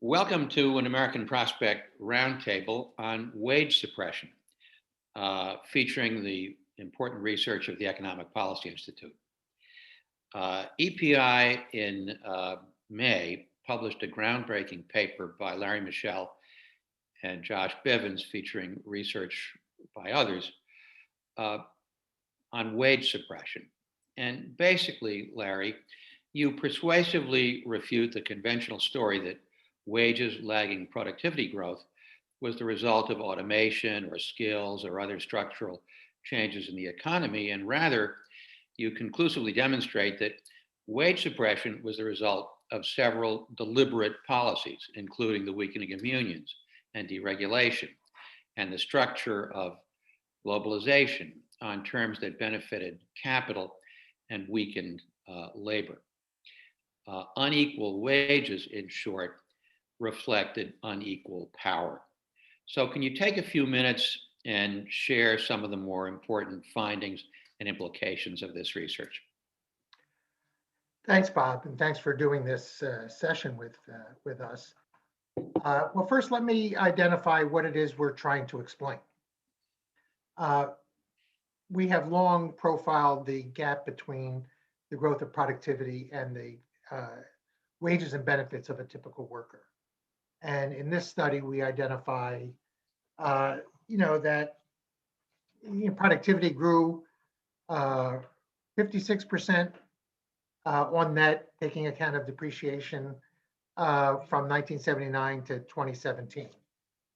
Welcome to an American Prospect Roundtable on wage suppression, featuring the important research of the Economic Policy Institute. EPI in May published a groundbreaking paper by Larry Misher and Josh Bivens, featuring research by others, on wage suppression. And basically, Larry, you persuasively refute the conventional story that wages lagging productivity growth was the result of automation or skills or other structural changes in the economy, and rather, you conclusively demonstrate that wage suppression was the result of several deliberate policies, including the weakening of unions and deregulation, and the structure of globalization on terms that benefited capital and weakened labor. Unequal wages, in short, reflected unequal power. So, can you take a few minutes and share some of the more important findings and implications of this research? Thanks, Bob, and thanks for doing this session with us. Well, first, let me identify what it is we're trying to explain. We have long profiled the gap between the growth of productivity and the wages and benefits of a typical worker. And in this study, we identify, that productivity grew 56% on net, taking account of depreciation from 1979 to 2017.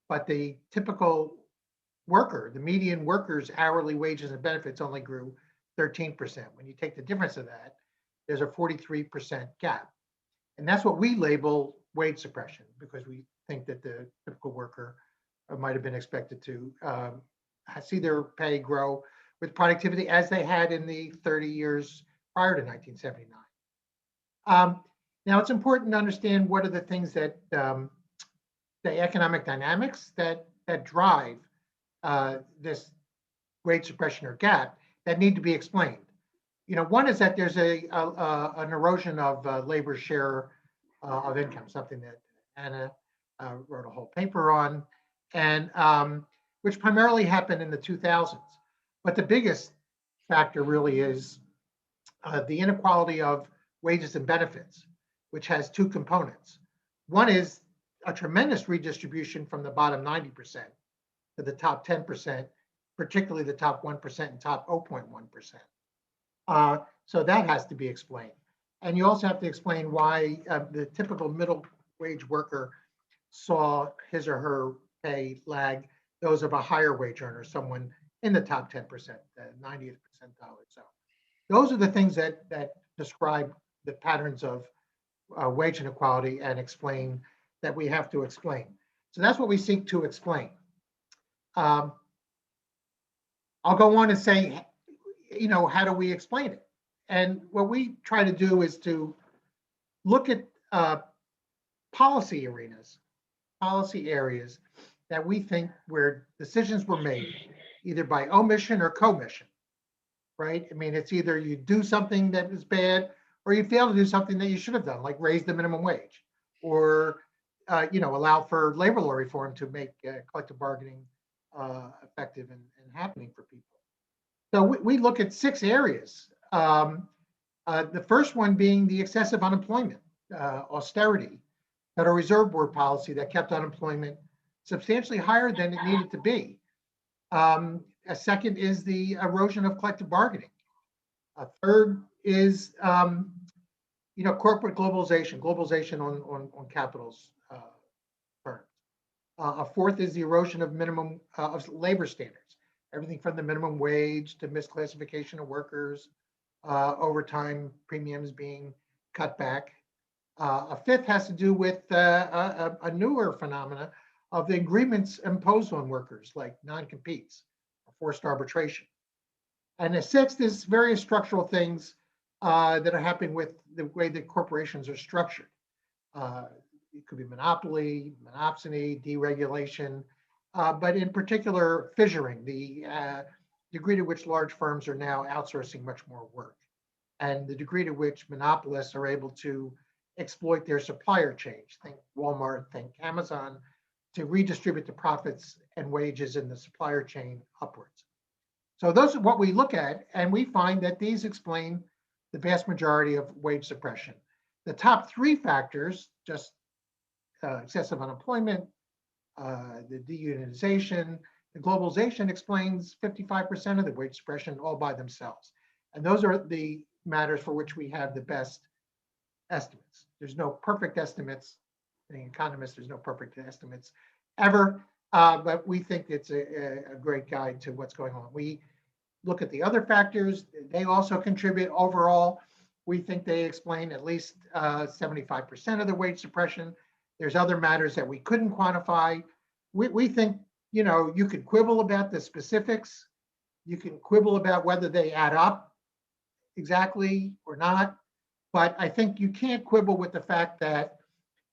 But the typical worker, the median worker's hourly wages and benefits only grew 13%. When you take the difference of that, there's a 43% gap. And that's what we label wage suppression, because we think that the typical worker might have been expected to see their pay grow with productivity as they had in the 30 years prior to 1979. Now, it's important to understand what are the things that the economic dynamics that drive this wage suppression or gap that need to be explained. One is that there's an erosion of labor share of income, something that Anna wrote a whole paper on, and which primarily happened in the 2000s. But the biggest factor really is the inequality of wages and benefits, which has two components. One is a tremendous redistribution from the bottom 90% to the top 10%, particularly the top 1% and top 0.1%. So that has to be explained. And you also have to explain why the typical middle wage worker saw his or her pay lag those of a higher wage earner, someone in the top 10%, the 90th percentile or so. Those are the things that describe the patterns of wage inequality and explain that we have to explain. So that's what we seek to explain. I'll go on and say, how do we explain it? And what we try to do is to look at policy areas that we think where decisions were made, either by omission or commission, right? I mean, it's either you do something that is bad or you fail to do something that you should have done, like raise the minimum wage or, allow for labor law reform to make collective bargaining effective and happening for people. So we look at 6 areas. The first one being the excessive unemployment, austerity, Federal Reserve Board policy that kept unemployment substantially higher than it needed to be. A second is the erosion of collective bargaining. A third is, corporate globalization on capital's terms. A fourth is the erosion of minimum of labor standards, everything from the minimum wage to misclassification of workers, overtime premiums being cut back. A fifth has to do with a newer phenomena of the agreements imposed on workers, like non-competes, forced arbitration. And the sixth is various structural things that are happening with the way that corporations are structured. It could be monopoly, monopsony, deregulation, but in particular, fissuring, the degree to which large firms are now outsourcing much more work, and the degree to which monopolists are able to exploit their supplier chains, think Walmart, think Amazon, to redistribute the profits and wages in the supplier chain upwards. So those are what we look at, and we find that these explain the vast majority of wage suppression. The top three factors, just excessive unemployment, the deunionization, the globalization, explains 55% of the wage suppression all by themselves. And those are the matters for which we have the best estimates. There's no perfect estimates. Being economists, there's no perfect estimates ever, but we think it's a great guide to what's going on. We look at the other factors. They also contribute overall. We think they explain at least 75% of the wage suppression. There's other matters that we couldn't quantify. We think, you could quibble about the specifics. You can quibble about whether they add up exactly or not. But I think you can't quibble with the fact that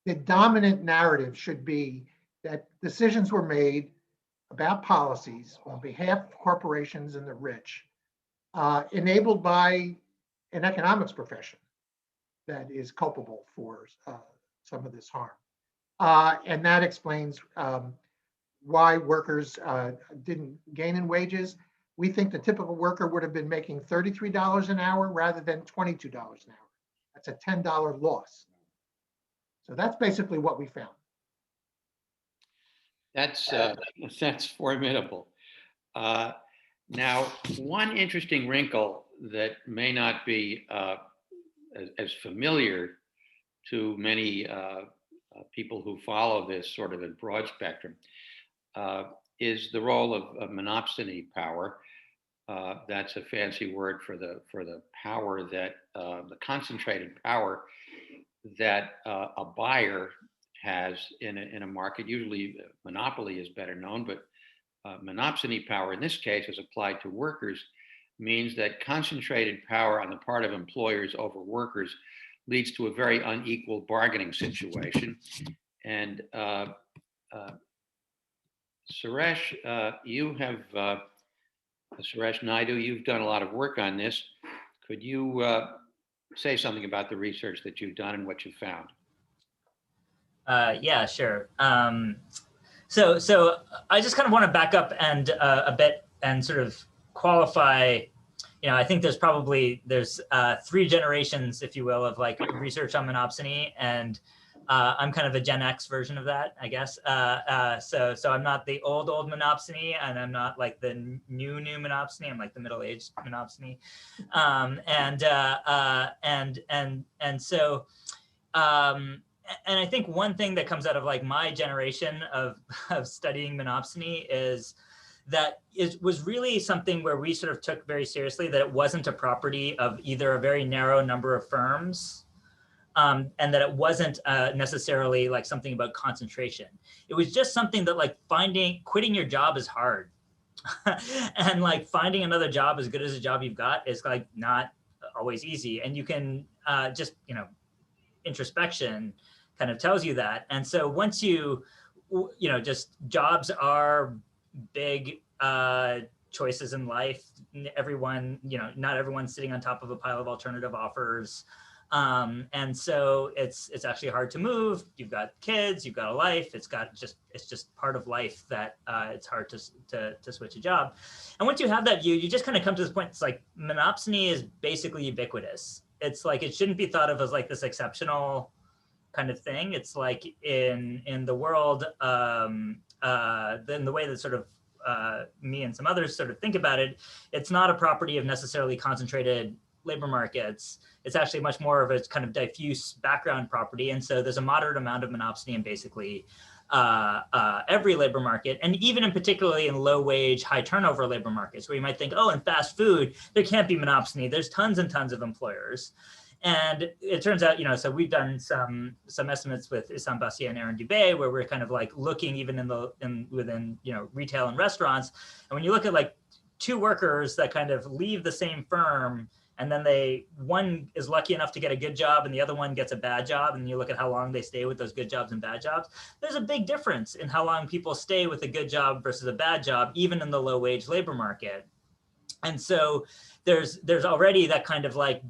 the dominant narrative should be that decisions were made about policies on behalf of corporations and the rich, enabled by an economics profession that is culpable for some of this harm. And that explains why workers didn't gain in wages. We think the typical worker would have been making $33 an hour rather than $22 an hour. That's a $10 loss. So that's basically what we found. That's formidable. Now, one interesting wrinkle that may not be as familiar to many people who follow this sort of in broad spectrum is the role of monopsony power. That's a fancy word for the power that the concentrated power that a buyer has in a market. Usually, monopoly is better known, but monopsony power in this case, as applied to workers, means that concentrated power on the part of employers over workers leads to a very unequal bargaining situation. And Suresh, Suresh Naidu, you've done a lot of work on this. Could you say something about the research that you've done and what you found? Yeah, sure. So I just kind of want to back up and a bit and sort of qualify. I think there's 3 generations, if you will, of like research on monopsony, and I'm kind of a Gen X version of that, I guess. So I'm not the old monopsony, and I'm not like the new monopsony. I'm like the middle-aged monopsony, and I think one thing that comes out of like my generation of studying monopsony is that it was really something where we sort of took very seriously that it wasn't a property of either a very narrow number of firms, and that it wasn't necessarily like something about concentration. It was just something that like quitting your job is hard. And like finding another job as good as the job you've got is like not always easy. And you can just, introspection kind of tells you that. And so once just jobs are big choices in life. Everyone, not everyone's sitting on top of a pile of alternative offers. And so it's actually hard to move. You've got kids, you've got a life. It's just part of life that it's hard to switch a job. And once you have that view, you just kind of come to this point. It's like monopsony is basically ubiquitous. It's like, it shouldn't be thought of as like this exceptional kind of thing. It's like in the world, then the way that sort of me and some others sort of think about it, it's not a property of necessarily concentrated labor markets. It's actually much more of a kind of diffuse background property. And so there's a moderate amount of monopsony in basically every labor market, and even in particularly in low wage, high turnover labor markets, where you might think, oh, in fast food, there can't be monopsony. There's tons and tons of employers. And it turns out, so we've done some estimates with Issam Bassier and Aaron Dubé, where we're kind of like looking even within retail and restaurants. And when you look at like 2 workers that kind of leave the same firm, and then one is lucky enough to get a good job and the other one gets a bad job, and you look at how long they stay with those good jobs and bad jobs, there's a big difference in how long people stay with a good job versus a bad job, even in the low wage labor market. And so there's already that kind of like,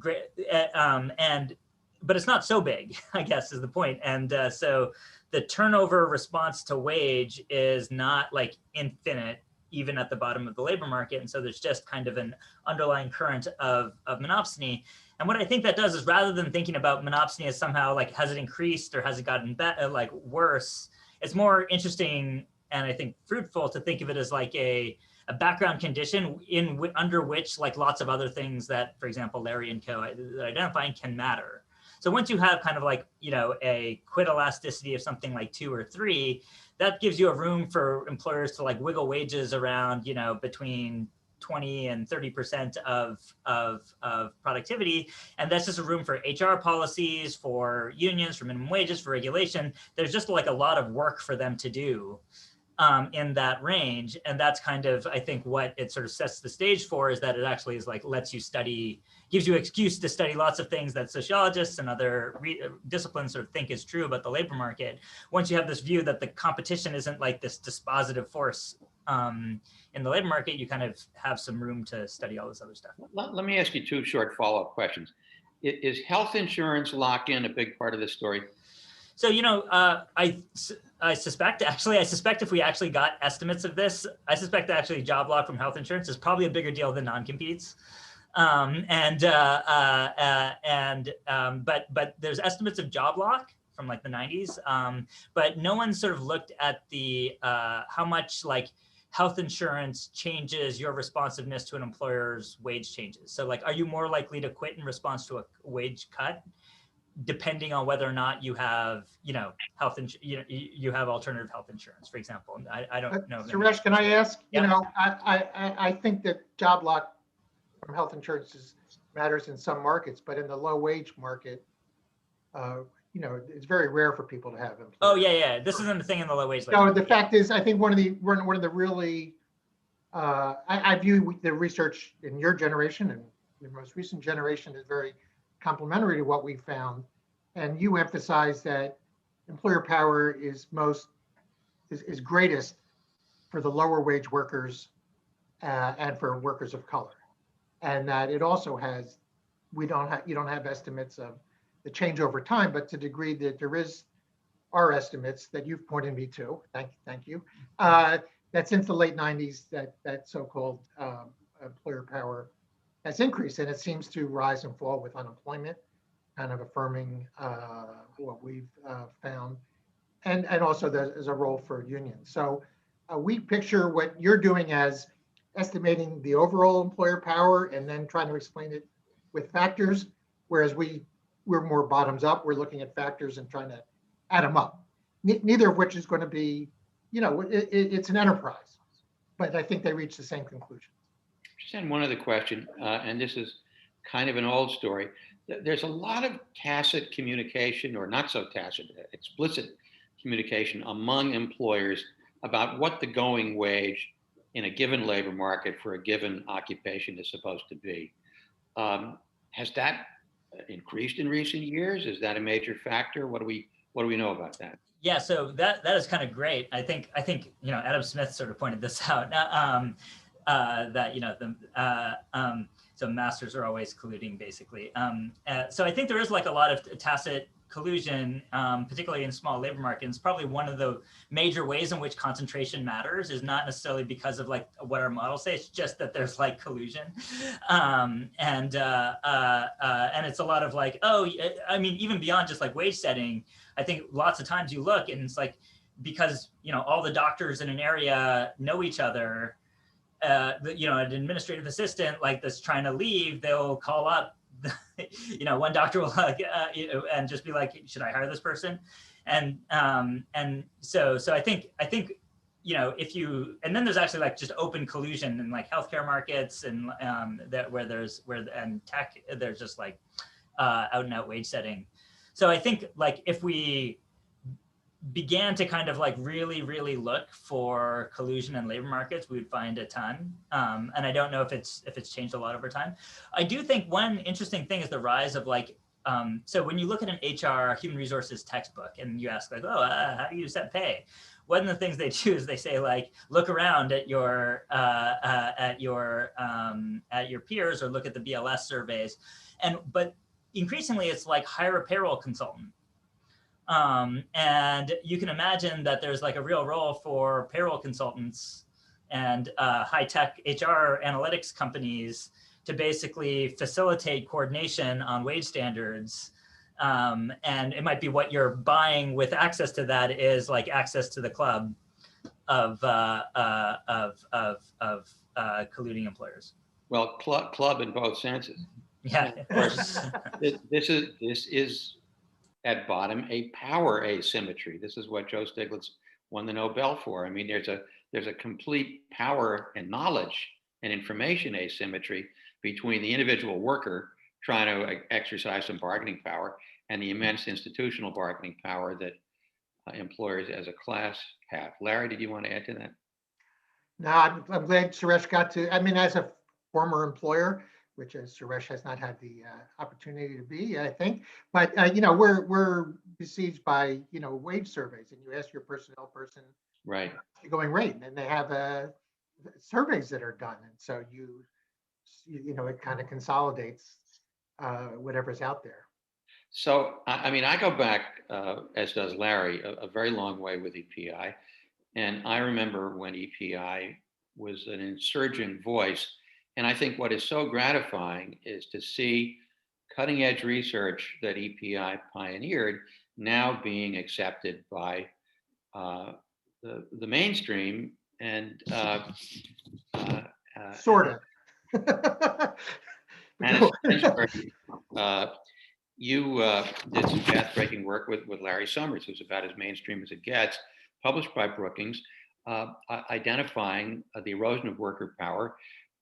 and but it's not so big, I guess is the point. And so the turnover response to wage is not like infinite, even at the bottom of the labor market. And so there's just kind of an underlying current of monopsony. And what I think that does is, rather than thinking about monopsony as somehow like, has it increased or has it gotten better, like worse, it's more interesting and I think fruitful to think of it as like a background condition under which like lots of other things that, for example, Larry and co that identifying can matter. So once you have kind of like, a quit elasticity of something like 2 or 3, that gives you a room for employers to like wiggle wages around, between 20 and 30% of productivity. And that's just a room for HR policies, for unions, for minimum wages, for regulation. There's just like a lot of work for them to do in that range. And that's kind of, I think, what it sort of sets the stage for, is that it actually is like, lets you study, gives you an excuse to study lots of things that sociologists and other disciplines sort of think is true about the labor market. Once you have this view that the competition isn't like this dispositive force in the labor market, you kind of have some room to study all this other stuff. Let me ask you 2 short follow-up questions. Is health insurance lock-in a big part of this story? So, I suspect if we actually got estimates of this, I suspect that actually job lock from health insurance is probably a bigger deal than non-competes. But there's estimates of job lock from like the 90s, but no one sort of looked at the how much like health insurance changes your responsiveness to an employer's wage changes. So like, are you more likely to quit in response to a wage cut, depending on whether or not you have, health insurance, you have alternative health insurance, for example? I don't know. Suresh, can I ask? Yeah. I think that job lock from health insurance matters in some markets, but in the low wage market, it's very rare for people to have employers. Oh yeah. This isn't a thing in the low wage. So the fact is, I think one of the really, I view the research in your generation and your most recent generation is very complementary to what we found. And you emphasize that employer power is greatest for the lower wage workers and for workers of color. And that it also has, you don't have estimates of the change over time, but to the degree that there are estimates that you've pointed me to, thank you, that since the late 90s, that so-called employer power has increased, and it seems to rise and fall with unemployment, kind of affirming what we've found, and also there's a role for unions. So we picture what you're doing as estimating the overall employer power and then trying to explain it with factors, whereas we're more bottoms up. We're looking at factors and trying to add them up. Neither of which is going to be, it's an enterprise, but I think they reach the same conclusion. Just had one other question, and this is kind of an old story. There's a lot of tacit communication, or not so tacit, explicit communication among employers about what the going wage in a given labor market for a given occupation is supposed to be. Has that increased in recent years? Is that a major factor? What do we know about that? Yeah, so that is kind of great. I think Adam Smith sort of pointed this out. So masters are always colluding, basically. So I think there is like a lot of tacit collusion, particularly in small labor markets. Probably one of the major ways in which concentration matters is not necessarily because of like what our models say. It's just that there's like collusion, and it's a lot of like, even beyond just like wage setting. I think lots of times you look and it's like, because all the doctors in an area know each other. An administrative assistant like that's trying to leave, they'll call up, one doctor will and just be like, should I hire this person? And so I think if you, and then there's actually like just open collusion in like healthcare markets and and tech, there's just like out and out wage setting. So I think like if we began to kind of like really, really look for collusion in labor markets, we would find a ton. And I don't know if it's changed a lot over time. I do think one interesting thing is the rise of like, so when you look at an HR human resources textbook and you ask like, how do you set pay? One of the things they do is they say like, look around at your peers or look at the BLS surveys. But increasingly it's like hire a payroll consultant. And you can imagine that there's like a real role for payroll consultants and high-tech HR analytics companies to basically facilitate coordination on wage standards. And it might be what you're buying with access to that is like access to the club of colluding employers. Well, club in both senses. Yeah. And of course, this is at bottom a power asymmetry. This is what Joe Stiglitz won the Nobel for. I mean, there's a complete power and knowledge and information asymmetry between the individual worker trying to exercise some bargaining power and the immense institutional bargaining power that employers as a class have. Larry, did you want to add to that? No, I'm glad Suresh got to, I mean, as a former employer, which as Suresh has not had the opportunity to be, I think, but we're besieged by wage surveys, and you ask your personnel person, Right, the going rate, and they have surveys that are done, and so it kind of consolidates whatever's out there. so I mean, I go back, as does Larry, a very long way with EPI, and I remember when EPI was an insurgent voice. And I think what is so gratifying is to see cutting edge research that EPI pioneered now being accepted by the mainstream and Sort of. and you did some path-breaking work with Larry Summers, who's about as mainstream as it gets, published by Brookings, identifying the erosion of worker power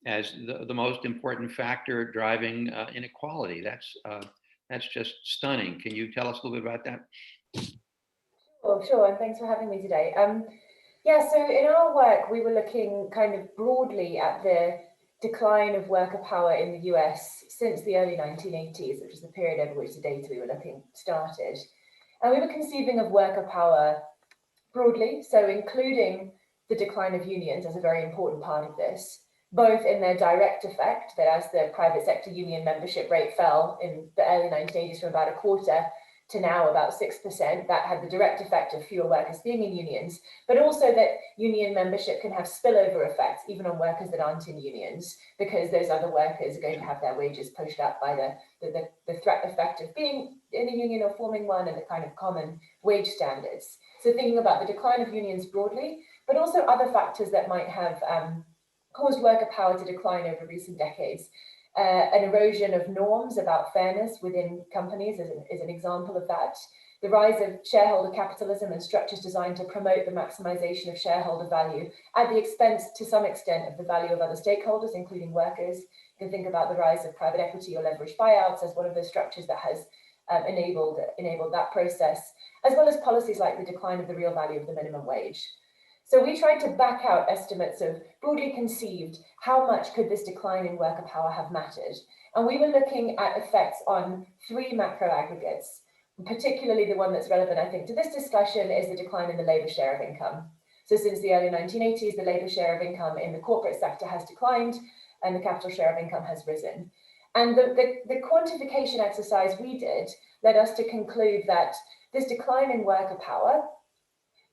as the most important factor driving inequality. That's just stunning. Can you tell us a little bit about that? Sure, and thanks for having me today. Yeah, so in our work, we were looking kind of broadly at the decline of worker power in the US since the early 1980s, which is the period over which the data we were looking started. And we were conceiving of worker power broadly, so including the decline of unions as a very important part of this, both in their direct effect, that as the private sector union membership rate fell in the early 1980s from about a quarter to now about 6%, that had the direct effect of fewer workers being in unions, but also that union membership can have spillover effects even on workers that aren't in unions, because those other workers are going to have their wages pushed up by the threat effect of being in a union or forming one and the kind of common wage standards. So thinking about the decline of unions broadly, but also other factors that might have caused worker power to decline over recent decades. An erosion of norms about fairness within companies is an example of that. The rise of shareholder capitalism and structures designed to promote the maximization of shareholder value at the expense, to some extent, of the value of other stakeholders, including workers. You can think about the rise of private equity or leveraged buyouts as one of those structures that has enabled that process, as well as policies like the decline of the real value of the minimum wage. So we tried to back out estimates of, broadly conceived, how much could this decline in worker power have mattered? And we were looking at effects on three macro aggregates. Particularly the one that's relevant, I think, to this discussion is the decline in the labour share of income. So since the early 1980s, the labour share of income in the corporate sector has declined and the capital share of income has risen. And the quantification exercise we did led us to conclude that this decline in worker power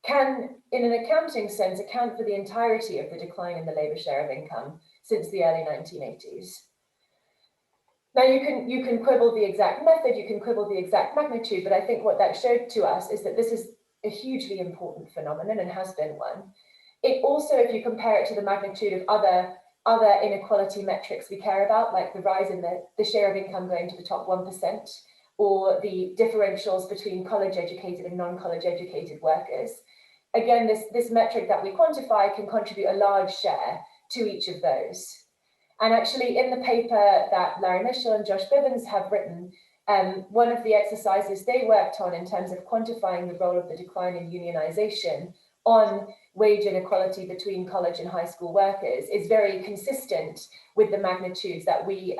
can, in an accounting sense, account for the entirety of the decline in the labour share of income since the early 1980s. Now you can quibble the exact method, you can quibble the exact magnitude, but I think what that showed to us is that this is a hugely important phenomenon and has been one. It also, if you compare it to the magnitude of other inequality metrics we care about, like the rise in the share of income going to the top 1%, or the differentials between college-educated and non-college educated workers. Again, this metric that we quantify can contribute a large share to each of those. And actually, in the paper that Larry Misher and Josh Bivens have written, one of the exercises they worked on in terms of quantifying the role of the decline in unionization on wage inequality between college and high school workers is very consistent with the magnitudes that we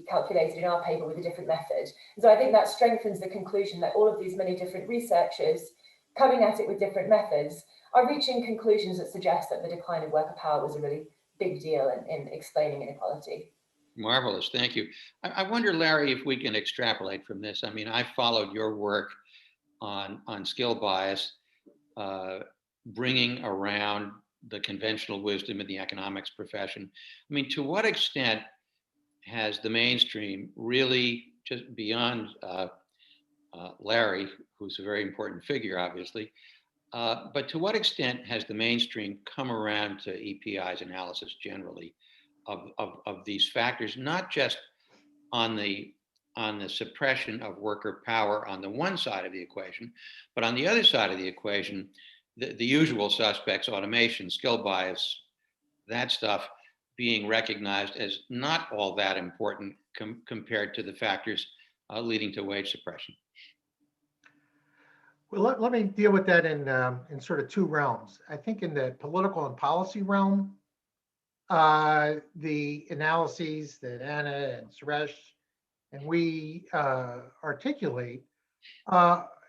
calculated in our paper with a different method. So I think that strengthens the conclusion that all of these many different researchers coming at it with different methods are reaching conclusions that suggest that the decline in worker power was a really big deal in explaining inequality. Marvelous, thank you. I wonder, Larry, if we can extrapolate from this. I mean, I followed your work on skill bias, uh, bringing around the conventional wisdom in the economics profession. I mean, to what extent has the mainstream really, just beyond Larry, who's a very important figure, obviously, but to what extent has the mainstream come around to EPI's analysis generally of these factors, not just on the suppression of worker power on the one side of the equation, but on the other side of the equation, the usual suspects, automation, skill bias, that stuff being recognized as not all that important compared to the factors leading to wage suppression. Well, let me deal with that in sort of two realms. I think in the political and policy realm, the analyses that Anna and Suresh and we articulate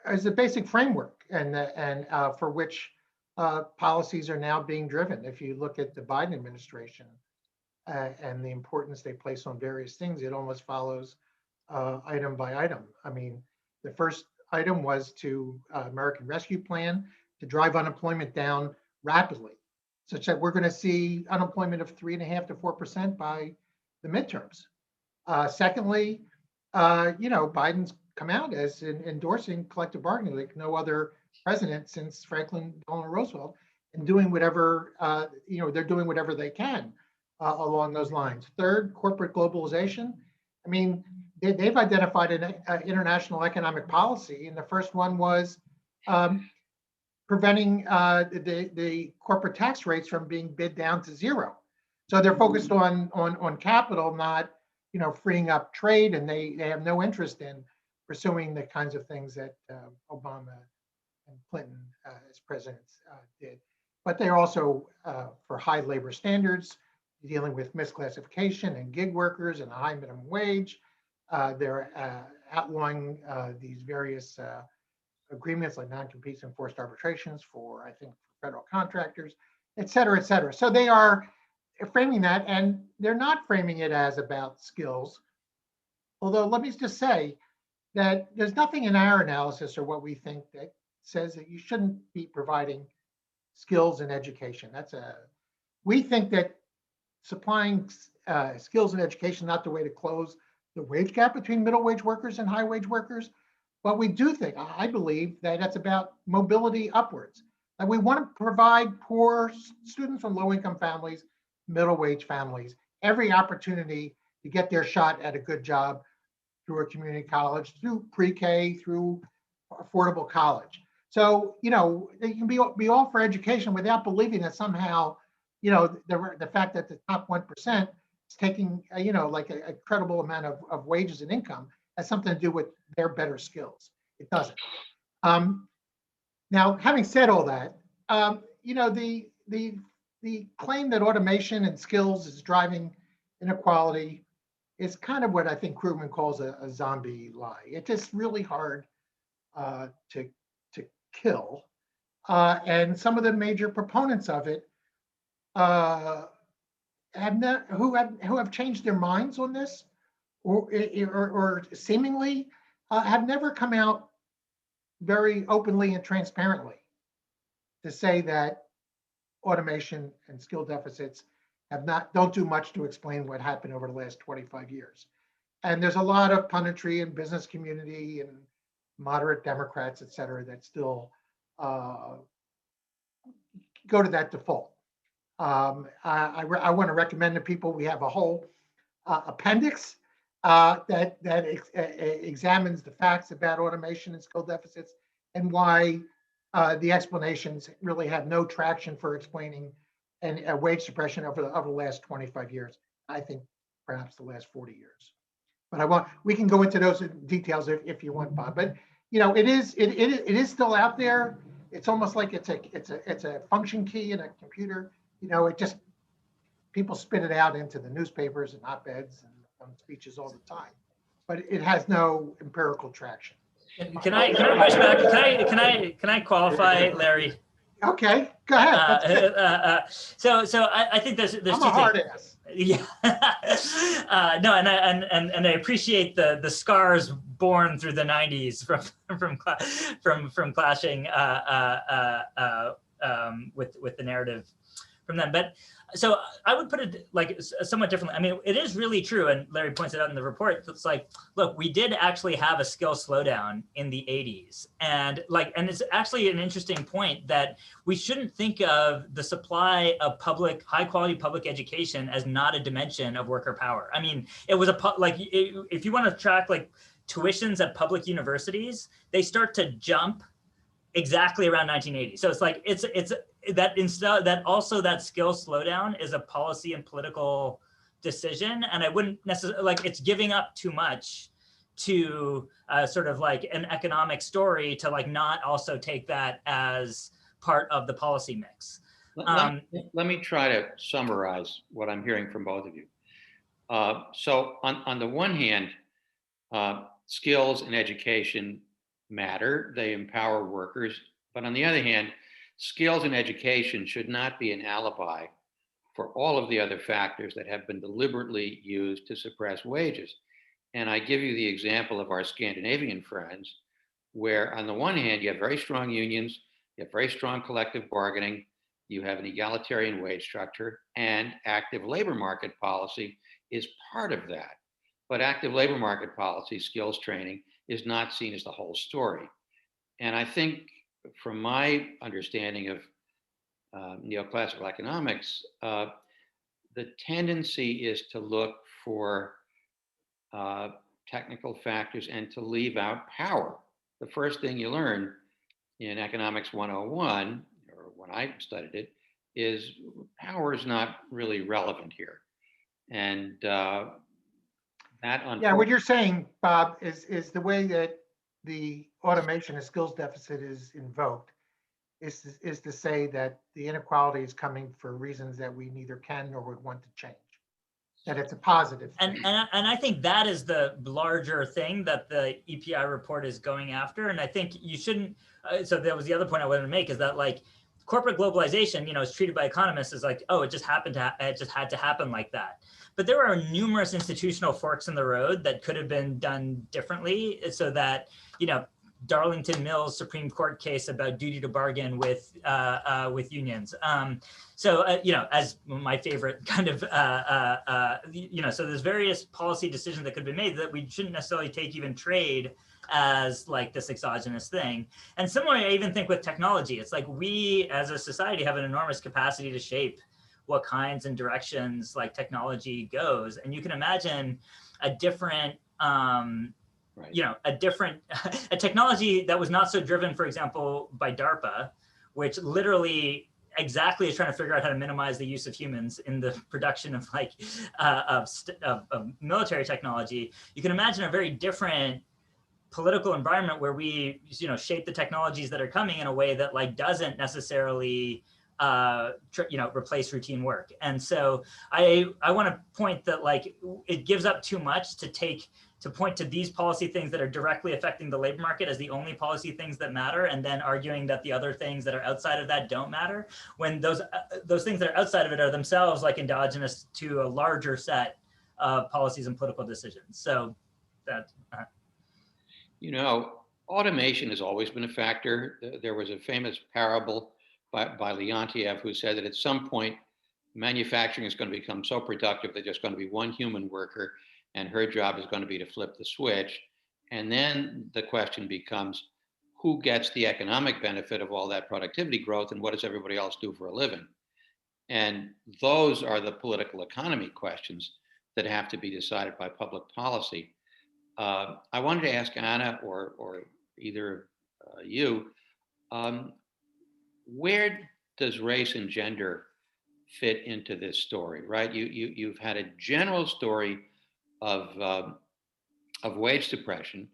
as a basic framework, and for which policies are now being driven. If you look at the Biden administration and the importance they place on various things, it almost follows item by item. I mean, the first item was to American Rescue Plan to drive unemployment down rapidly, such that we're going to see unemployment of 3.5% to 4% by the midterms. Secondly, Biden's come out as endorsing collective bargaining like no other president since Franklin Delano Roosevelt, and doing whatever, they're doing whatever they can along those lines. Third, corporate globalization. I mean, they've identified an international economic policy, and the first one was preventing the corporate tax rates from being bid down to zero. So they're focused on capital, not freeing up trade, and they have no interest in pursuing the kinds of things that Obama and Clinton as presidents did. But they're also for high labor standards, dealing with misclassification and gig workers and a high minimum wage. They're outlawing these various agreements like non-competes and forced arbitrations for, I think, federal contractors, et cetera, et cetera. So they are framing that, and they're not framing it as about skills. Although let me just say that there's nothing in our analysis or what we think that says that you shouldn't be providing skills and education. We think that supplying skills and education is not the way to close the wage gap between middle wage workers and high wage workers. But we do think, I believe, that that's about mobility upwards. And we want to provide poor students from low income families, middle wage families, every opportunity to get their shot at a good job through a community college, through pre-K, through affordable college. So, they can be all for education without believing that somehow, the fact that the top 1% is taking, like a credible amount of wages and income has something to do with their better skills. It doesn't. Now, having said all that, the claim that automation and skills is driving inequality is kind of what I think Krugman calls a zombie lie. It's just really hard to kill. And some of the major proponents of it who have changed their minds on this, or seemingly have never come out very openly and transparently to say that automation and skill deficits don't do much to explain what happened over the last 25 years. And there's a lot of punditry in business community and moderate Democrats, et cetera, that still go to that default. I want to recommend to people, we have a whole appendix that examines the facts about automation and skill deficits and why the explanations really have no traction for explaining wage suppression over the last 25 years. I think perhaps the last 40 years. But we can go into those details if you want, Bob. But it is still out there. It's almost like it's a function key in a computer. It just, people spit it out into the newspapers and op-eds and speeches all the time, but it has no empirical traction. Can I push back? Can I qualify, Larry? Okay, go ahead. That's good. So I think there's I'm two a hard things. ass. Yeah. No, and I appreciate the scars born through the 90s from clashing with the narrative from them. But so I would put it like somewhat differently. I mean, it is really true, and Larry points it out in the report. It's like, look, we did actually have a skill slowdown in the 80s, and it's actually an interesting point that we shouldn't think of the supply of high quality public education as not a dimension of worker power. I mean, it was if you want to track like tuitions at public universities, they start to jump exactly around 1980. So it's like that skill slowdown is a policy and political decision, and I wouldn't necessarily like it's giving up too much to sort of like an economic story to like not also take that as part of the policy mix. Let me try to summarize what I'm hearing from both of you. So on the one hand, skills and education matter. They empower workers. But on the other hand, skills and education should not be an alibi for all of the other factors that have been deliberately used to suppress wages. And I give you the example of our Scandinavian friends, where on the one hand, you have very strong unions, you have very strong collective bargaining, you have an egalitarian wage structure, and active labor market policy is part of that. But active labor market policy, skills training, is not seen as the whole story. And I think from my understanding of neoclassical economics, the tendency is to look for technical factors and to leave out power. The first thing you learn in Economics 101, or when I studied it, is power is not really relevant here. And Yeah, what you're saying, Bob, is the way that the automation and skills deficit is invoked is to say that the inequality is coming for reasons that we neither can nor would want to change. That it's a positive thing. And I think that is the larger thing that the EPI report is going after. And I think you shouldn't. So that was the other point I wanted to make, is that like corporate globalization, is treated by economists as like, oh, it just had to happen like that. But there are numerous institutional forks in the road that could have been done differently, so that Darlington Mills Supreme Court case about duty to bargain with unions. As my favorite kind of, so there's various policy decisions that could be made that we shouldn't necessarily take even trade as like this exogenous thing. And similarly, I even think with technology, it's like we as a society have an enormous capacity to shape what kinds and directions like technology goes. And you can imagine a different, a technology that was not so driven, for example, by DARPA, which literally exactly is trying to figure out how to minimize the use of humans in the production of of military technology. You can imagine a very different political environment where we, shape the technologies that are coming in a way that like doesn't necessarily replace routine work. And so I want to point that like it gives up too much to point to these policy things that are directly affecting the labor market as the only policy things that matter, and then arguing that the other things that are outside of that don't matter, when those things that are outside of it are themselves like endogenous to a larger set of policies and political decisions. So that. Automation has always been a factor. There was a famous parable by Leontiev who said that at some point, manufacturing is going to become so productive that there's going to be one human worker and her job is going to be to flip the switch. And then the question becomes, who gets the economic benefit of all that productivity growth, and what does everybody else do for a living? And those are the political economy questions that have to be decided by public policy. I wanted to ask Anna or either you, where does race and gender fit into this story, right? You've had a general story of wage suppression,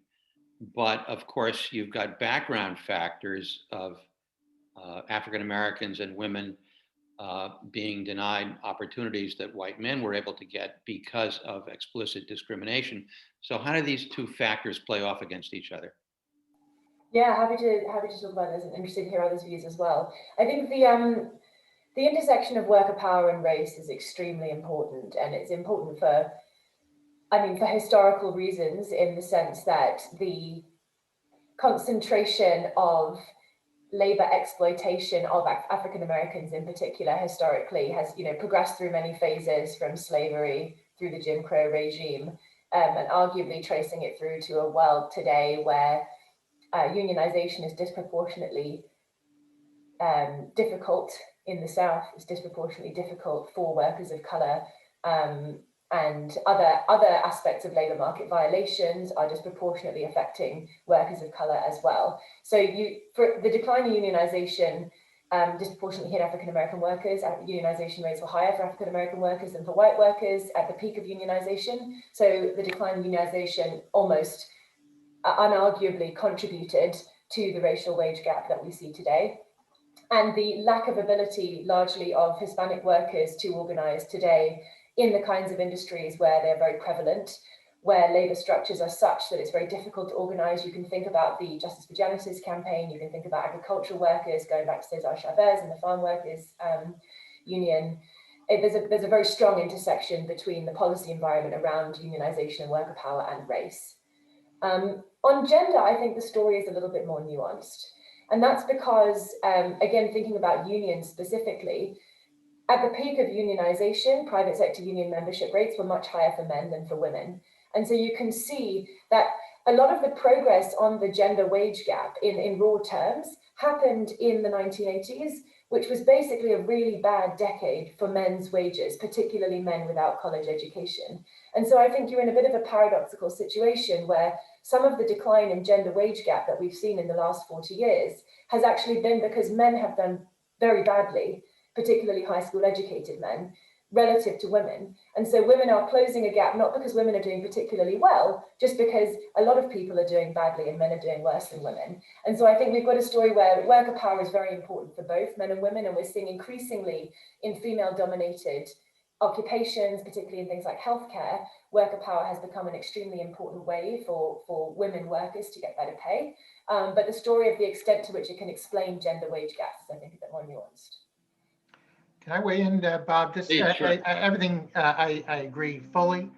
but of course you've got background factors of African Americans and women being denied opportunities that white men were able to get because of explicit discrimination. So how do these two factors play off against each other? Yeah, happy to talk about this and interested to hear others' views as well. I think the intersection of worker power and race is extremely important, and it's important for, I mean, for historical reasons, in the sense that the concentration of labor exploitation of African Americans in particular historically has, you know, progressed through many phases, from slavery through the Jim Crow regime, and arguably tracing it through to a world today where unionization is disproportionately difficult in the South. It's disproportionately difficult for workers of color, and other aspects of labor market violations are disproportionately affecting workers of color as well. So for the decline in unionization disproportionately hit African American workers. Unionization rates were higher for African American workers than for white workers at the peak of unionization. So the decline in unionization almost unarguably contributed to the racial wage gap that we see today. And the lack of ability largely of Hispanic workers to organize today in the kinds of industries where they're very prevalent, where labor structures are such that it's very difficult to organize. You can think about the Justice for Janice's campaign, you can think about agricultural workers, going back to Cesar Chavez and the farm workers union. There's a very strong intersection between the policy environment around unionization and worker power and race. On gender, I think the story is a little bit more nuanced. And that's because, again, thinking about unions specifically, at the peak of unionization, private sector union membership rates were much higher for men than for women. And so you can see that a lot of the progress on the gender wage gap in raw terms happened in the 1980s, which was basically a really bad decade for men's wages, particularly men without college education. And so I think you're in a bit of a paradoxical situation where some of the decline in gender wage gap that we've seen in the last 40 years has actually been because men have done very badly, particularly high school educated men, relative to women. And so women are closing a gap, not because women are doing particularly well, just because a lot of people are doing badly and men are doing worse than women. And so I think we've got a story where worker power is very important for both men and women, and we're seeing increasingly in female dominated occupations, particularly in things like healthcare, worker power has become an extremely important way for women workers to get better pay. But the story of the extent to which it can explain gender wage gaps is, I think, a bit more nuanced. Can I weigh in, Bob? Just Please, sure. everything I agree fully.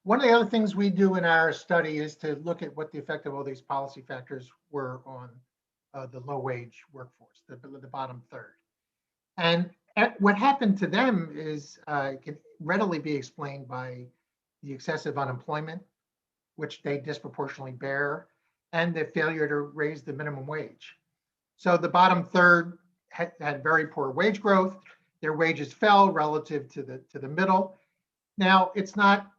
One of the other things we do in our study is to look at what the effect of all these policy factors were on the low wage workforce, the bottom third. And what happened to them is can readily be explained by the excessive unemployment, which they disproportionately bear, and the failure to raise the minimum wage. So the bottom third had very poor wage growth. Their wages fell relative to the middle. Now, it's not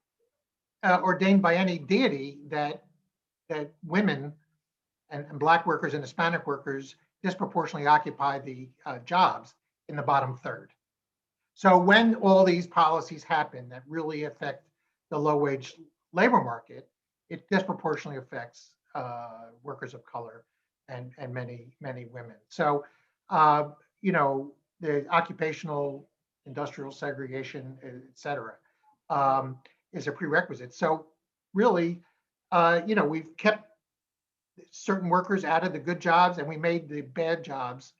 ordained by any deity that women and Black workers and Hispanic workers disproportionately occupy the jobs in the bottom third. So when all these policies happen that really affect the low wage labor market, it disproportionately affects workers of color and many women. So you know, the occupational industrial segregation, et cetera, is a prerequisite. So really, you know, we've kept certain workers out of the good jobs and we made the bad jobs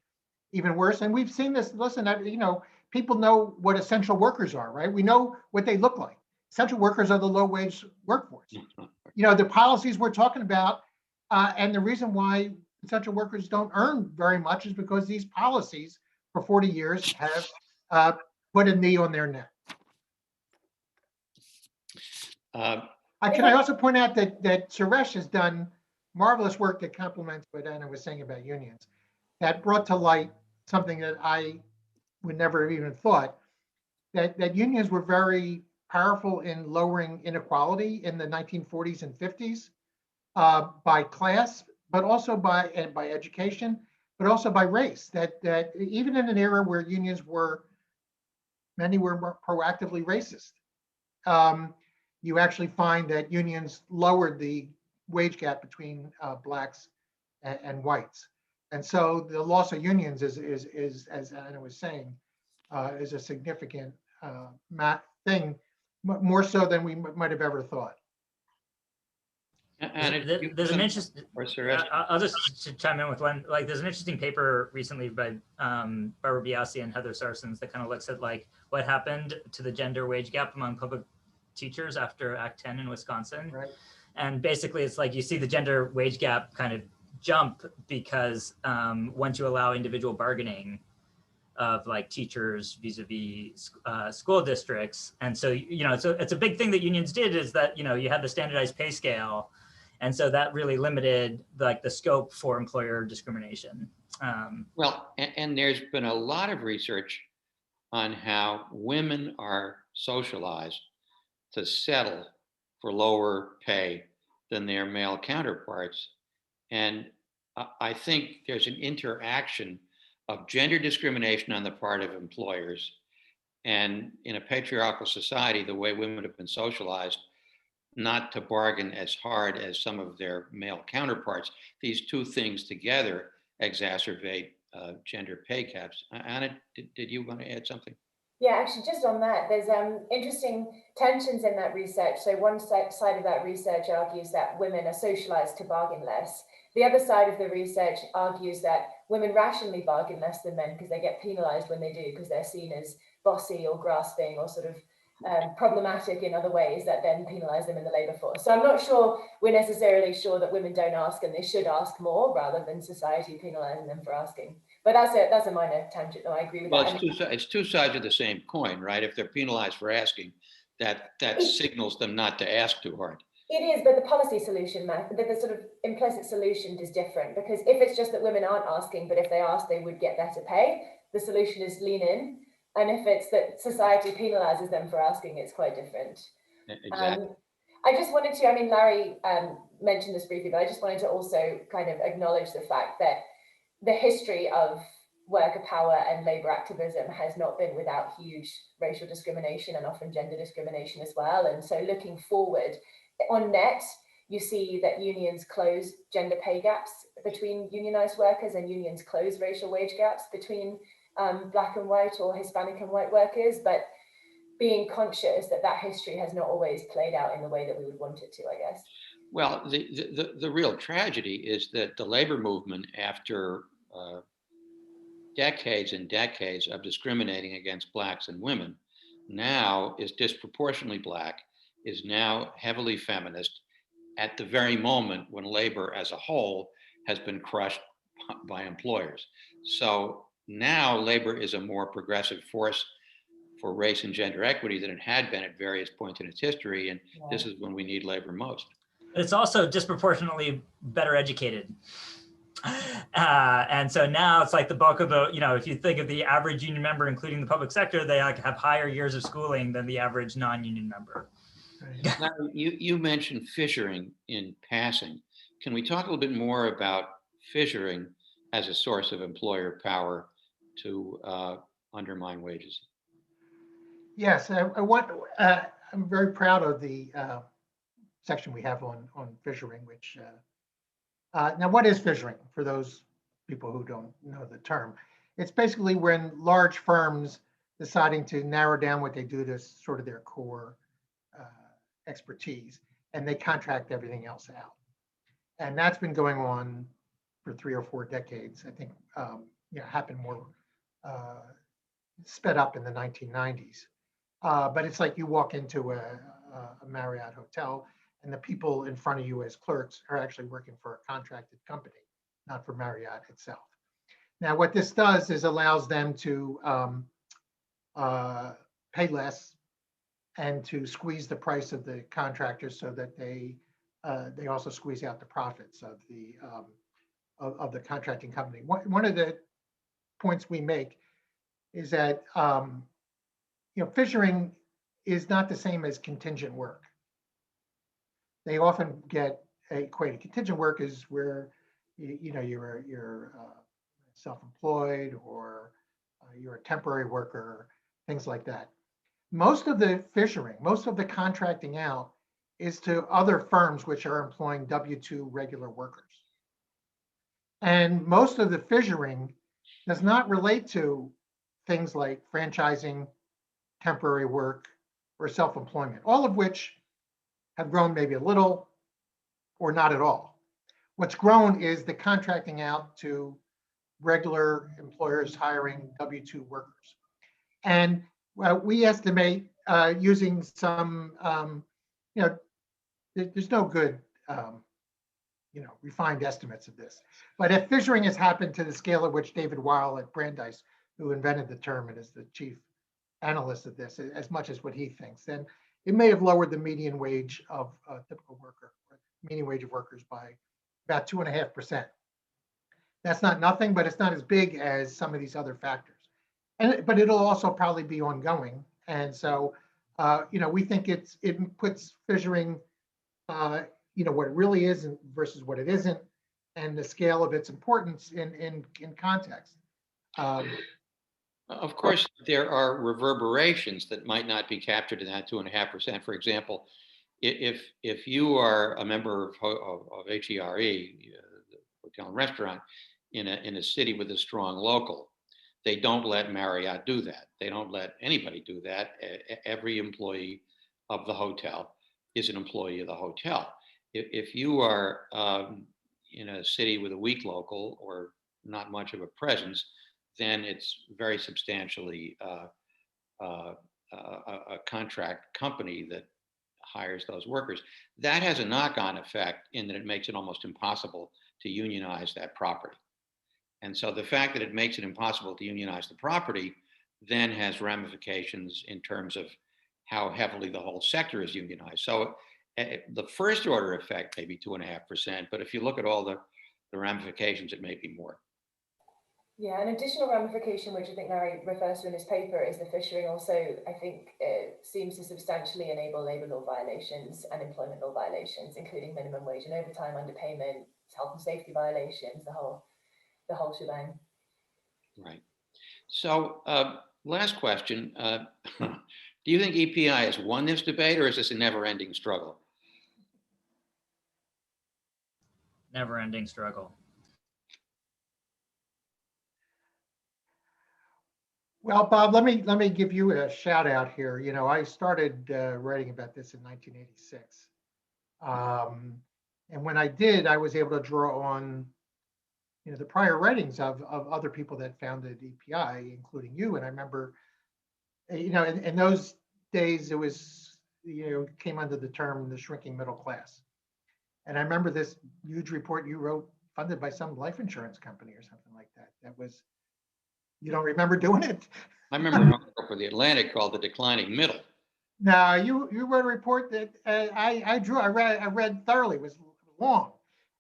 even worse. And we've seen this, listen, you know, people know what essential workers are, right? We know what they look like. Essential workers are the low wage workforce. You know, the policies we're talking about, and the reason why essential workers don't earn very much is because these policies for 40 years have put a knee on their neck. Can I also point out that Suresh has done marvelous work that complements what Anna was saying about unions, that brought to light something that I would never have even thought, that unions were very powerful in lowering inequality in the 1940s and 50s by class, but also by education, but also by race. That even in an era where unions many were more proactively racist, you actually find that unions lowered the wage gap between Blacks and whites. And so the loss of unions is as Anna was saying, is a significant thing, more so than we might have ever thought. There's an interesting. Or Suresh? I'll just chime in with one. Like, there's an interesting paper recently by Barbara Biasi and Heather Sarsons that kind of looks at like what happened to the gender wage gap among public teachers after Act 10 in Wisconsin. Right. And basically, it's like you see the gender wage gap kind of jump because once you allow individual bargaining of like teachers vis-a-vis school districts. And so, it's a big thing that unions did, is that, you had the standardized pay scale. And so that really limited like the scope for employer discrimination. Well, and there's been a lot of research on how women are socialized to settle for lower pay than their male counterparts. And I think there's an interaction of gender discrimination on the part of employers. And in a patriarchal society, the way women have been socialized not to bargain as hard as some of their male counterparts, these two things together exacerbate gender pay gaps. Anna, did you want to add something? Yeah, actually, just on that, there's interesting tensions in that research. So one side of that research argues that women are socialized to bargain less. The other side of the research argues that women rationally bargain less than men because they get penalized when they do, because they're seen as bossy or grasping or sort of problematic in other ways that then penalize them in the labor force. So I'm not sure we're necessarily sure that women don't ask and they should ask more, rather than society penalizing them for asking. But that's a minor tangent, though. I agree with that. It's two sides of the same coin, right? If they're penalized for asking, that signals them not to ask too hard. It is, but the policy solution, the sort of implicit solution is different, because if it's just that women aren't asking, but if they ask, they would get better pay, the solution is lean in. And if it's that society penalizes them for asking, it's quite different. Exactly. I just wanted to, Larry mentioned this briefly, but I just wanted to also kind of acknowledge the fact that the history of worker power and labor activism has not been without huge racial discrimination and often gender discrimination as well. And so looking forward, on net, you see that unions close gender pay gaps between unionized workers, and unions close racial wage gaps between Black and white or Hispanic and white workers, but being conscious that that history has not always played out in the way that we would want it to, I guess. Well, the real tragedy is that the labor movement, after decades and decades of discriminating against Blacks and women, now is disproportionately Black, is now heavily feminist, at the very moment when labor as a whole has been crushed by employers. So now labor is a more progressive force for race and gender equity than it had been at various points in its history. And this is when we need labor most. It's also disproportionately better educated. And so now it's like the bulk of the, if you think of the average union member, including the public sector, they have higher years of schooling than the average non-union member. Now, you mentioned fissuring in passing. Can we talk a little bit more about fissuring as a source of employer power to undermine wages? Yes, I'm very proud of the section we have on fissuring, which now what is fissuring for those people who don't know the term? It's basically when large firms deciding to narrow down what they do to sort of their core expertise, and they contract everything else out. And that's been going on for 3 or 4 decades. I think happened more sped up in the 1990s. But it's like you walk into a Marriott hotel and the people in front of you as clerks are actually working for a contracted company, not for Marriott itself. Now, what this does is allows them to pay less and to squeeze the price of the contractors so that they also squeeze out the profits of the contracting company. One of the points we make is that fissuring is not the same as contingent work. They often get equated. Contingent work is where you're self-employed or you're a temporary worker, things like that. Most of the fissuring, most of the contracting out is to other firms which are employing W-2 regular workers. And most of the fissuring does not relate to things like franchising, temporary work, or self-employment, all of which have grown maybe a little, or not at all. What's grown is the contracting out to regular employers hiring W-2 workers. And we estimate using some, there's no good, refined estimates of this. But if fissuring has happened to the scale at which David Weil at Brandeis, who invented the term and is the chief analyst of this, as much as what he thinks, then it may have lowered the median wage of a typical worker, median wage of workers by about 2.5%. That's not nothing, but it's not as big as some of these other factors. But it'll also probably be ongoing. And so, we think it puts fissuring, what it really is versus what it isn't, and the scale of its importance in context. Of course, there are reverberations that might not be captured in that 2.5%. For example, if you are a member of HERE, the hotel and restaurant, in a city with a strong local, they don't let Marriott do that. They don't let anybody do that. Every employee of the hotel is an employee of the hotel. If you are in a city with a weak local or not much of a presence, then it's very substantially a contract company that hires those workers. That has a knock-on effect in that it makes it almost impossible to unionize that property. And so the fact that it makes it impossible to unionize the property then has ramifications in terms of how heavily the whole sector is unionized. So the first order effect may be 2.5%, but if you look at all the ramifications, it may be more. Yeah, an additional ramification, which I think Larry refers to in his paper, is the fissuring also, I think, seems to substantially enable labour law violations and employment law violations, including minimum wage and overtime underpayment, health and safety violations, the whole shebang. Right. So last question, do you think EPI has won this debate, or is this a never-ending struggle? Never-ending struggle. Well, Bob, let me give you a shout out here. I started writing about this in 1986. And when I did, I was able to draw on the prior writings of other people that founded EPI, including you. And I remember, in those days, it was, came under the term the shrinking middle class. And I remember this huge report you wrote, funded by some life insurance company or something like that. That was, you don't remember doing it? I remember an article for The Atlantic called The Declining Middle. No, you wrote a report that I read thoroughly. It was long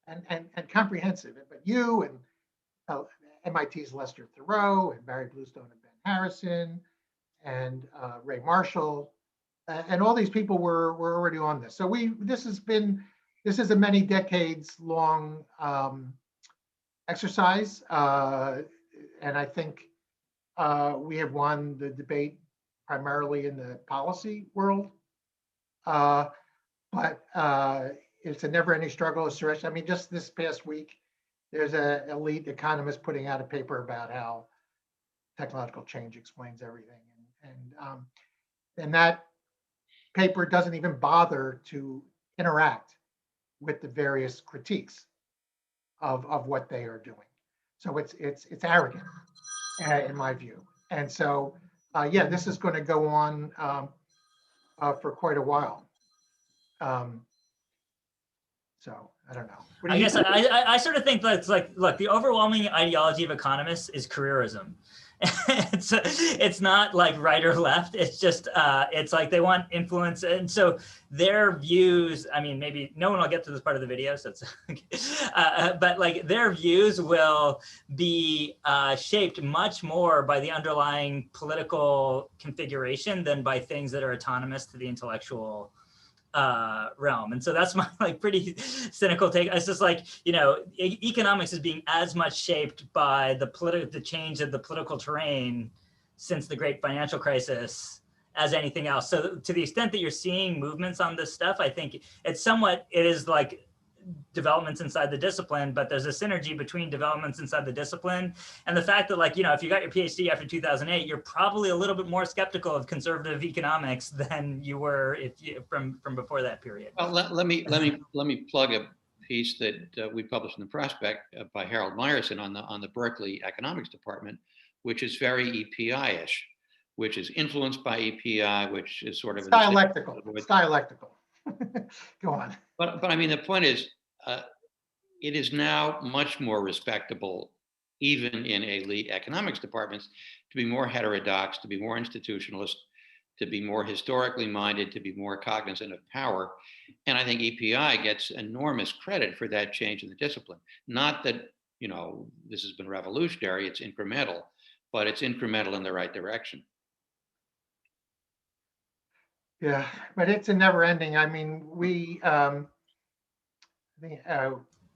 and comprehensive. But you and MIT's Lester Thoreau and Barry Bluestone and Ben Harrison and Ray Marshall and all these people were already on this. So this is a many decades long exercise, and I think we have won the debate primarily in the policy world, but it's a never-ending struggle. Suresh, I mean, just this past week, there's an elite economist putting out a paper about how technological change explains everything, and that paper doesn't even bother to interact with the various critiques of what they are doing. So it's arrogant, in my view. And so, this is going to go on for quite a while. So I don't know. I guess I sort of think that it's like, look, the overwhelming ideology of economists is careerism. It's not like right or left. It's just, it's like they want influence. And so their views, I mean, maybe no one will get to this part of the video, so it's, but like their views will be shaped much more by the underlying political configuration than by things that are autonomous to the intellectual realm. And so that's my pretty cynical take. It's just like, economics is being as much shaped by the change of the political terrain since the great financial crisis as anything else. So to the extent that you're seeing movements on this stuff, I think it is like developments inside the discipline, but there's a synergy between developments inside the discipline and the fact that if you got your PhD after 2008, you're probably a little bit more skeptical of conservative economics than you were from before that period. Well, let me plug piece that we published in the Prospect by Harold Meyerson on the Berkeley Economics Department, which is very EPI-ish, which is influenced by EPI, which is sort of dialectical. Dialectical. Go on. But I mean, the point is, it is now much more respectable, even in elite economics departments, to be more heterodox, to be more institutionalist, to be more historically minded, to be more cognizant of power. And I think EPI gets enormous credit for that change in the discipline. Not that, this has been revolutionary, it's incremental, but it's incremental in the right direction. Yeah, but it's a never ending. I mean, we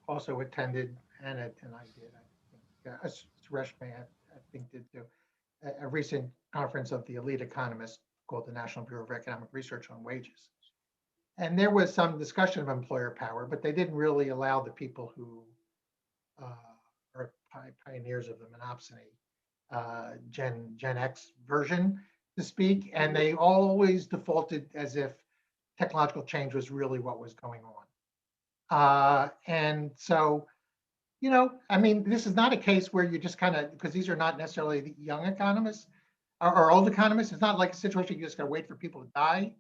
also attended, and I did, Suresh may have, I think did too, a recent conference of the elite economists called the National Bureau of Economic Research on Wages. And there was some discussion of employer power, but they didn't really allow the people who are pioneers of the monopsony Gen X version to speak. And they always defaulted as if technological change was really what was going on. And so, I mean, this is not a case where you just kind of, because these are not necessarily the young economists or old economists. It's not like a situation you just got to wait for people to die.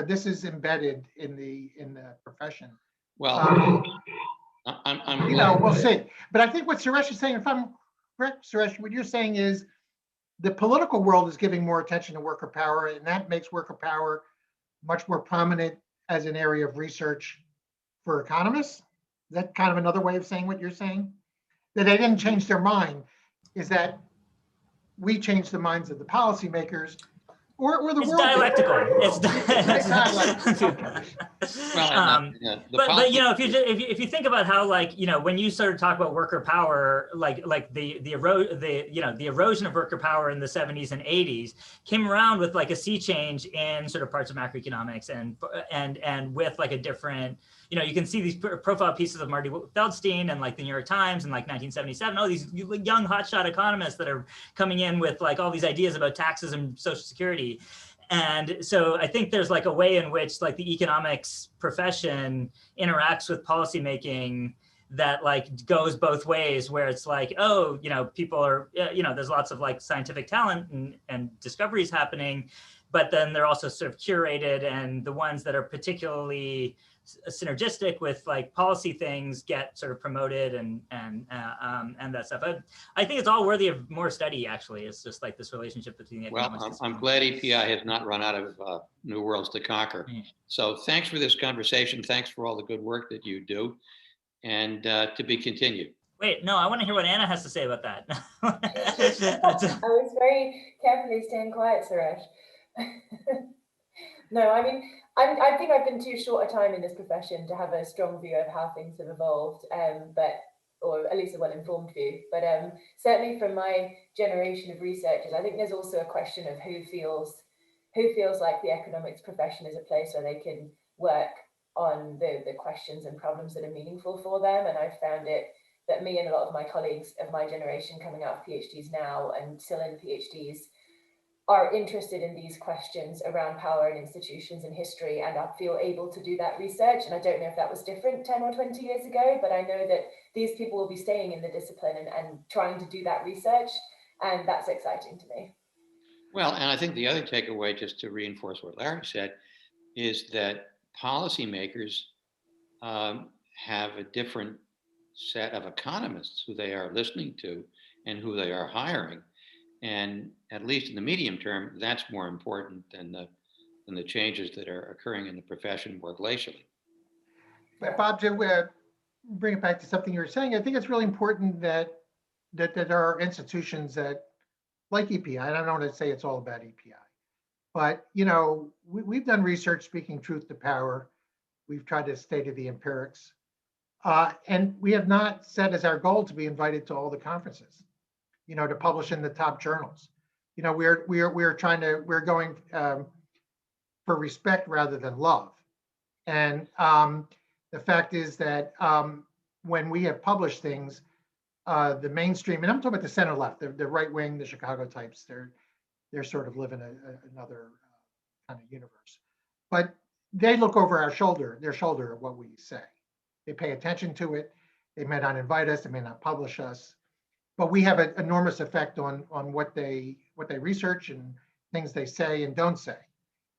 This is embedded in the profession. Well, I'm we'll see. But I think what Suresh is saying, if I'm correct, Suresh, what you're saying is the political world is giving more attention to worker power, and that makes worker power much more prominent as an area of research for economists. Is that kind of another way of saying what you're saying? That they didn't change their mind, is that we changed the minds of the policymakers, or the it's world. Dialectical. It's dialectical. Well, but if you think about how, like, when you sort of talk about worker power, like the erosion of worker power in the 70s and 80s came around with like a sea change in sort of parts of macroeconomics and with like a different, you can see these profile pieces of Marty Feldstein and like the New York Times in like 1977. Oh, these young hotshot economists that are coming in with like all these ideas about taxes and Social Security. And so I think there's like a way in which like the economics profession interacts with policymaking that like goes both ways, where it's like, oh, people are, there's lots of like scientific talent and discoveries happening, but then they're also sort of curated, and the ones that are particularly synergistic with like policy things get sort of promoted and that stuff. I think it's all worthy of more study. Actually, it's just like this relationship between the economics. I'm glad EPI has not run out of new worlds to conquer. So thanks for this conversation. Thanks for all the good work that you do, and to be continued. Wait, no, I want to hear what Anna has to say about that. I was very carefully staying quiet, Suresh. No, I mean, I think I've been too short a time in this profession to have a strong view of how things have evolved, or at least a well-informed view. But certainly from my generation of researchers, I think there's also a question of who feels like the economics profession is a place where they can work on the questions and problems that are meaningful for them. And I've found it that me and a lot of my colleagues of my generation coming out of PhDs now and still in PhDs are interested in these questions around power and institutions and history, and I feel able to do that research. And I don't know if that was different 10 or 20 years ago, but I know that these people will be staying in the discipline and trying to do that research, and that's exciting to me. Well, and I think the other takeaway, just to reinforce what Larry said, is that policymakers have a different set of economists who they are listening to and who they are hiring. And at least in the medium term, that's more important than the changes that are occurring in the profession more glacially. But Bob, to bring it back to something you were saying, I think it's really important that there are institutions that, like EPI, I don't want to say it's all about EPI, but we've done research speaking truth to power. We've tried to stay to the empirics, and we have not set as our goal to be invited to all the conferences, to publish in the top journals. We're going for respect rather than love. And the fact is that when we have published things, the mainstream, and I'm talking about the center left, the right wing, the Chicago types, they're sort of living another kind of universe. But they look over their shoulder at what we say. they pay attention to it. They may not invite us, they may not publish us, but we have an enormous effect on what they research and things they say and don't say.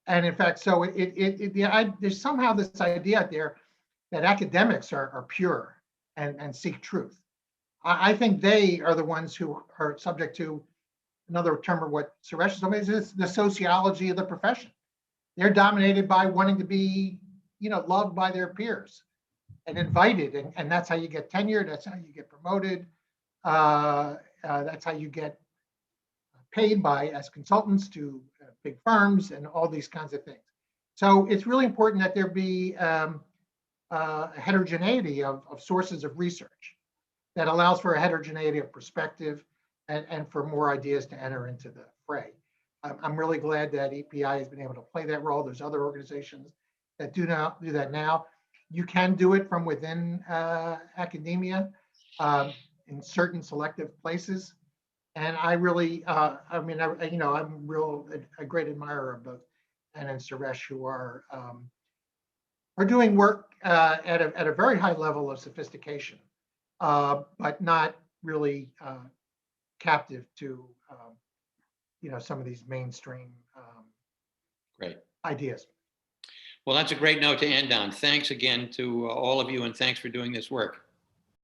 And in fact, so there's somehow this idea out there that academics are pure and seek truth. I think they are the ones who are subject to another term of what Suresh is talking about, is the sociology of the profession. They're dominated by wanting to be, loved by their peers and invited, and that's how you get tenured. That's how you get promoted. That's how you get paid by as consultants to big firms and all these kinds of things. So it's really important that there be a heterogeneity of sources of research that allows for a heterogeneity of perspective and for more ideas to enter into the fray. I'm really glad that EPI has been able to play that role. There's other organizations that do that now. You can do it from within academia in certain selective places. And I really, I'm a great admirer of both Anna and Suresh, who are doing work at a very high level of sophistication, but not really captive to some of these mainstream Great. ideas. Well, that's a great note to end on. Thanks again to all of you, and thanks for doing this work.